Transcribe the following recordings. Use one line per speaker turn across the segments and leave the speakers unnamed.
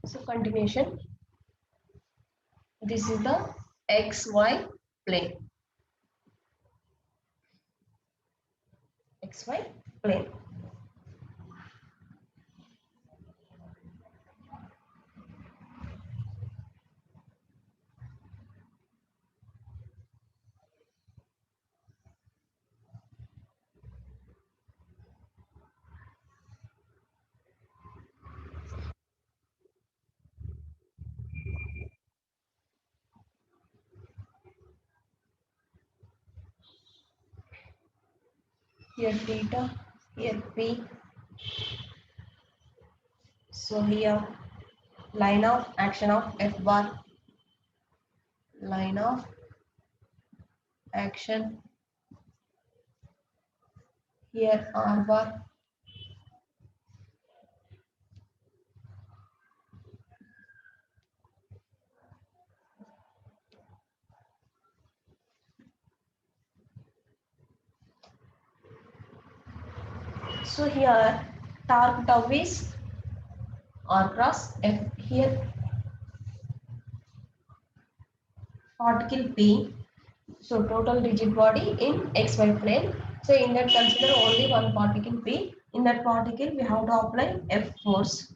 So continuation. This is the XY plane. XY plane. Here theta, here P. So here line of action of F bar, line of action, here R bar, so here torque tau is R cross F, here particle P. So total rigid body in XY plane. So in that consider only one particle P. In that particle we have to apply F force.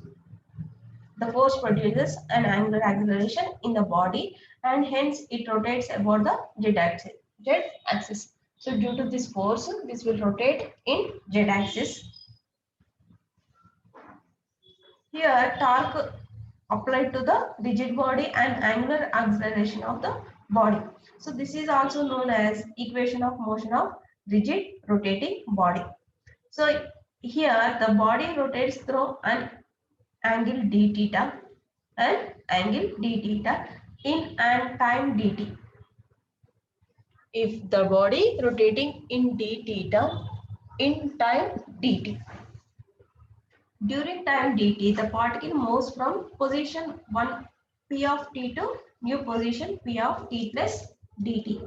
The force produces an angular acceleration in the body and hence it rotates about the Z axis. Z axis. So due to this force, this will rotate in Z axis. Here torque applied to the rigid body and angular acceleration of the body. So this is also known as equation of motion of rigid rotating body. So here the body rotates through an angle d theta and angle d theta in and time dt. If the body rotating in d theta in time dt. During time dt, the particle moves from position 1 p of t to new position p of t plus dt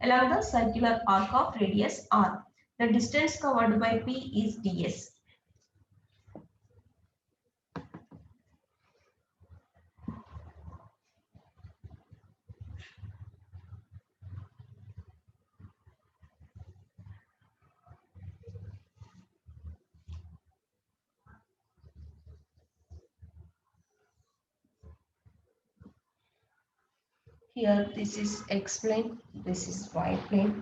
along the circular arc of radius r. The distance covered by p is ds. Here this is x plane, this is y plane.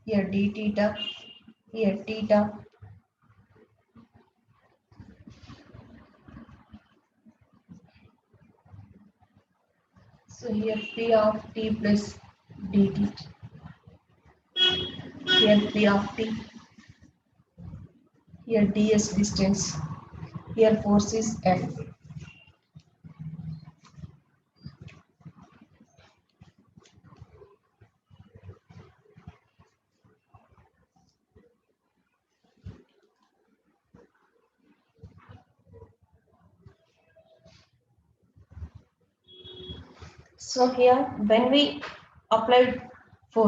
Here d theta, here theta. So here p of t plus dt. Here p of t. Here ds distance. Here force is F. So here when we apply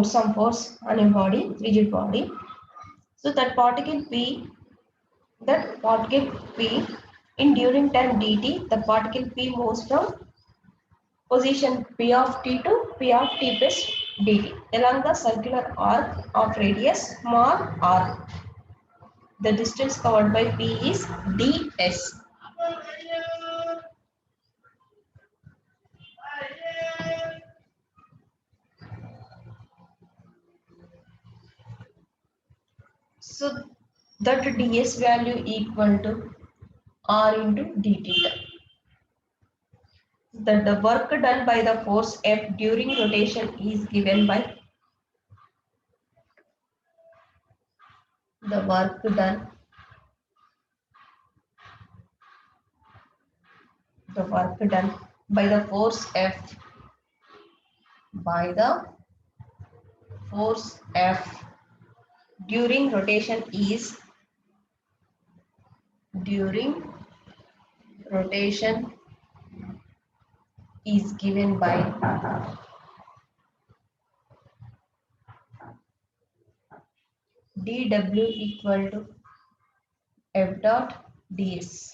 some force on a body, rigid body, so that particle P in during time dt, the particle P moves from position P of t to P of t plus dt along the circular arc of radius small r. The distance covered by P is ds. So that ds value equal to r into d theta. The work done by the force F during rotation is given by the work done by the force F during rotation is rotation is given by dw equal to f dot ds.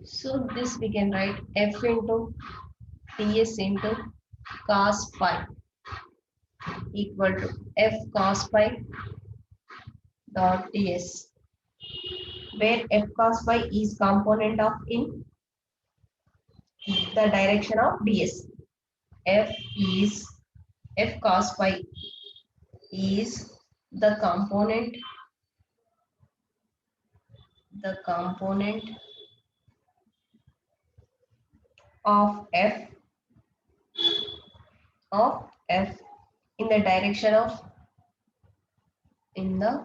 So this we can write f into ds into cos phi equal to f cos phi dot ds, where f cos phi is component of in the direction of ds. F is f cos phi is the component of f in the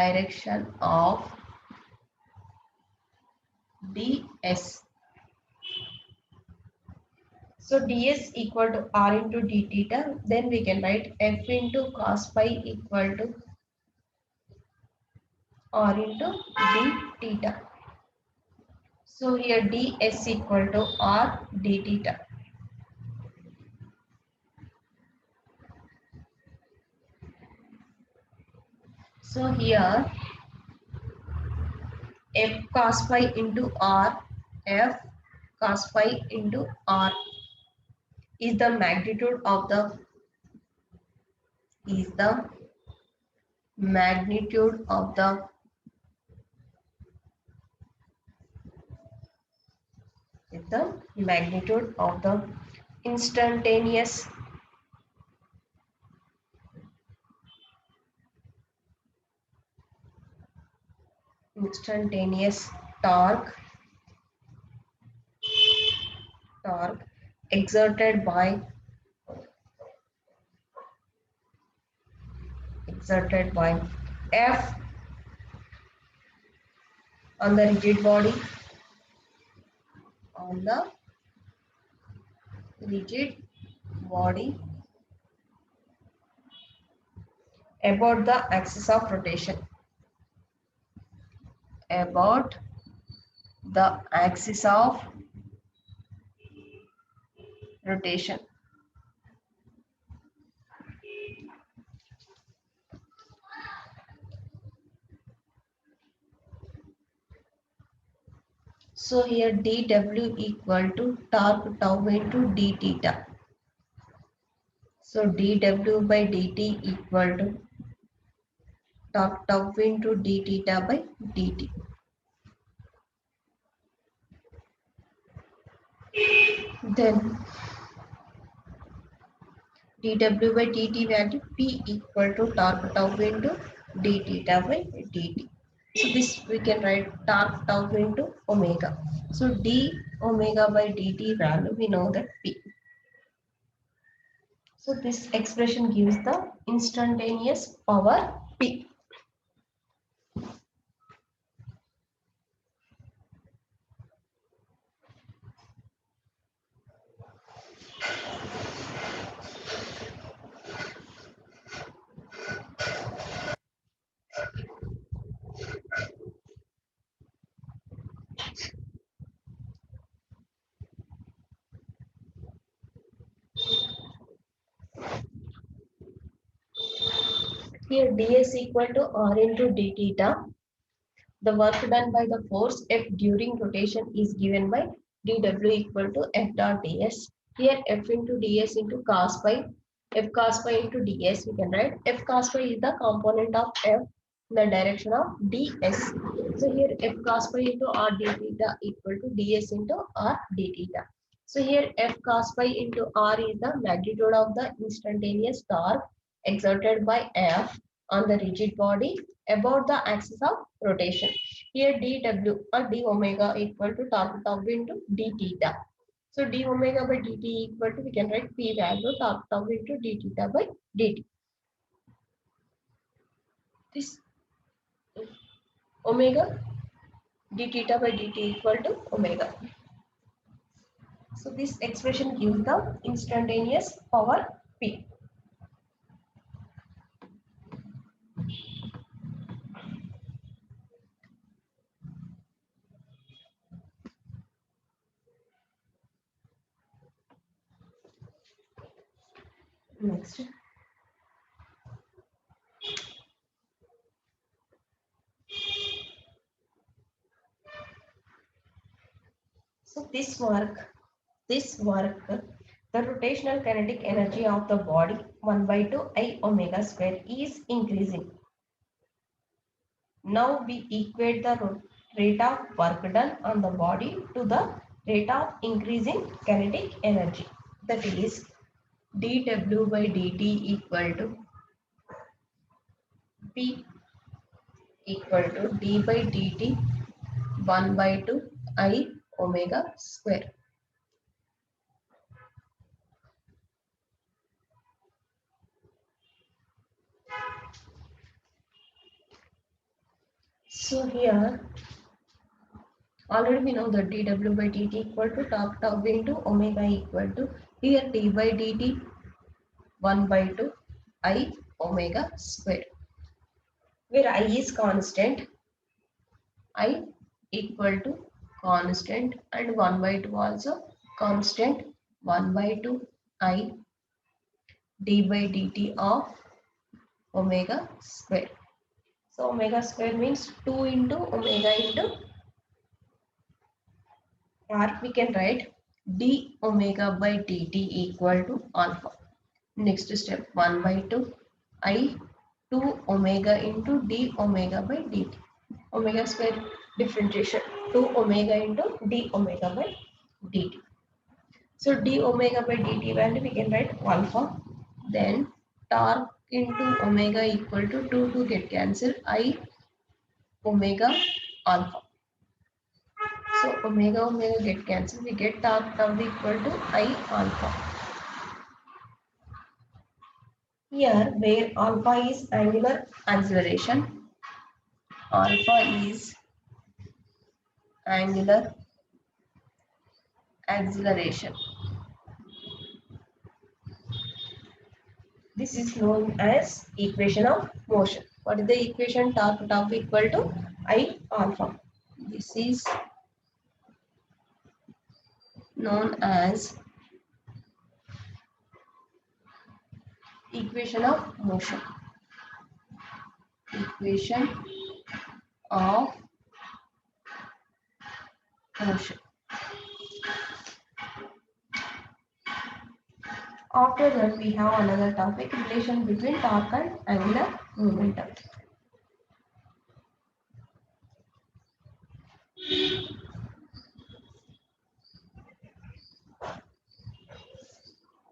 direction of ds. So ds equal to r into d theta. Then we can write f into cos phi equal to r into d theta. So here ds equal to r d theta. So here f cos phi into r, f cos phi into r is the magnitude of the magnitude of the instantaneous torque exerted by F on the rigid body about the axis of rotation, about the axis of rotation. So here dw equal to torque tau into d theta. So dw by dt equal to torque tau into d theta by dt. Then dw by dt value p equal to torque tau into d theta by dt. So this we can write torque tau into omega. So d omega by dt value we know that p. So this expression gives the instantaneous power P. Here ds equal to r into d theta. The work done by the force F during rotation is given by dw equal to F dot ds. Here F into ds into cos phi. F cos phi into ds we can write. F cos phi is the component of F in the direction of ds. So here F cos phi into r d theta equal to ds into r d theta. So here F cos phi into r is the magnitude of the instantaneous torque exerted by F on the rigid body about the axis of rotation. Here dW or d omega equal to torque tau into d theta. So d omega by dt equal to, we can write P value torque tau into d theta by dt. This omega d theta by dt equal to omega. So this expression gives the instantaneous power P. Next. So this work, the rotational kinetic energy of the body 1 by 2 I omega square is increasing. Now we equate the rate of work done on the body to the rate of increasing kinetic energy. That is dW by dt equal to P equal to d by dt 1 by 2 I omega square. So here already we know that dW by dt equal to torque tau into omega equal to, here d by dt 1 by 2 I omega square, where I is constant, I equal to constant, and 1 by 2 also constant, 1 by 2 I d by dt of omega square. So omega square means 2 into omega into r. We can write d omega by dt equal to alpha. Next step 1 by 2 I 2 omega into d omega by dt. Omega square differentiation 2 omega into d omega by dt. So d omega by dt value we can write alpha. Then torque into omega equal to 2 to get cancelled, I omega alpha. So omega get cancelled. We get torque tau equal to I alpha. Here where alpha is angular acceleration, alpha is angular acceleration. This is known as equation of motion. What is the equation? Torque tau equal to I alpha. This is known as equation of motion. Equation of motion. After that, we have another topic, relation between torque and angular momentum.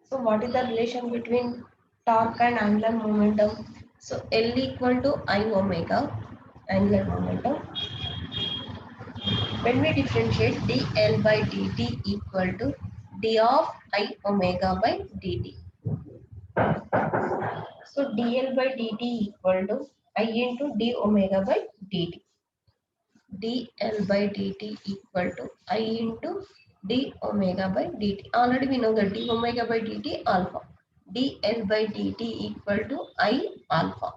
So what is the relation between torque and angular momentum? So L equal to I omega, angular momentum. When we differentiate dL by dt equal to d of I omega by dt. So dL by dt equal to I into d omega by dt. dL by dt equal to I into d omega by dt. Already we know that d omega by dt alpha. dL by dt equal to I alpha.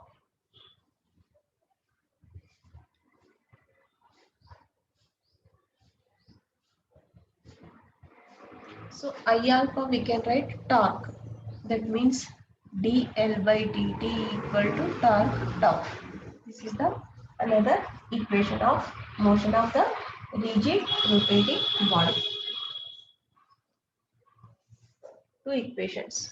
So I alpha we can write torque. That means dL by dt equal to torque tau. This is the another equation of motion of the rigid rotating body. Two equations.